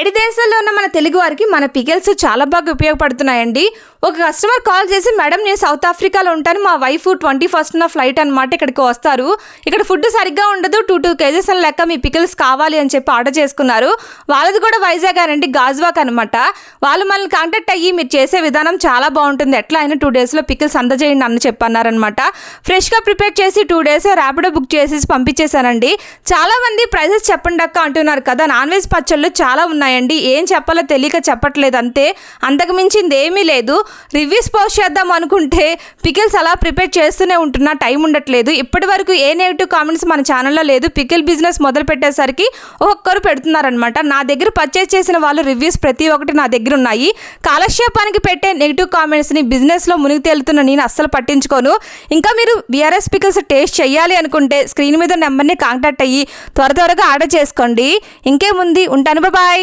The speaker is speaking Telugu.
బయట దేశాల్లో ఉన్న మన తెలుగు వారికి మన పికిల్స్ చాలా బాగా ఉపయోగపడుతున్నాయండి. ఒక కస్టమర్ కాల్ చేసి, మేడం నేను సౌత్ ఆఫ్రికాలో ఉంటాను, మా వైఫ్ 21st ఫ్లైట్ అనమాట, ఇక్కడికి వస్తారు, ఇక్కడ ఫుడ్ సరిగ్గా ఉండదు, 2 కేజెస్ అని లెక్క మీ పికిల్స్ కావాలి అని చెప్పి ఆర్డర్ చేసుకున్నారు. వాళ్ళది కూడా వైజాగ్ అండి, గాజువాక్ అనమాట. వాళ్ళు మనల్ని కాంటాక్ట్ అయ్యి మీరు చేసే విధానం చాలా బాగుంటుంది, ఎట్లా అయినా 2 డేస్లో పికిల్స్ అందజేయండి అని చెప్పన్నారనమాట. ఫ్రెష్గా ప్రిపేర్ చేసి 2 డేస్ ర్యాపిడో బుక్ చేసి పంపించేశానండి. చాలామంది ప్రైజెస్ చెప్పండి అక్క అంటున్నారు కదా. నాన్ వెజ్ పచ్చళ్ళు చాలా ఉన్నాయండి, ఏం చెప్పాలో తెలియక చెప్పట్లేదు అంతే, అంతకు మించింది ఏమీ లేదు. రివ్యూస్ పోస్ట్ చేద్దాం అనుకుంటే పికిల్స్ అలా ప్రిపేర్ చేస్తూనే ఉంటున్నా, టైం ఉండట్లేదు. ఇప్పటి వరకు ఏ నెగిటివ్ కామెంట్స్ మన ఛానల్లో లేదు. పికిల్ బిజినెస్ మొదలు పెట్టేసరికి ఒక్కొక్కరు పెడుతున్నారనమాట. నా దగ్గర పర్చేస్ చేసిన వాళ్ళు రివ్యూస్ ప్రతి ఒక్కటి నా దగ్గర ఉన్నాయి. కాలక్షేపానికి పెట్టే నెగిటివ్ కామెంట్స్ని బిజినెస్లో మునిగి తేలుతున్న నేను అస్సలు పట్టించుకోను. ఇంకా మీరు బీఆర్ఎస్ పికిల్స్ టేస్ట్ చేయాలి అనుకుంటే స్క్రీన్ మీద నెంబర్ని కాంటాక్ట్ అయ్యి త్వరగా ఆర్డర్ చేసుకోండి. ఇంకేముంది, ఉంటాను, బాయ్.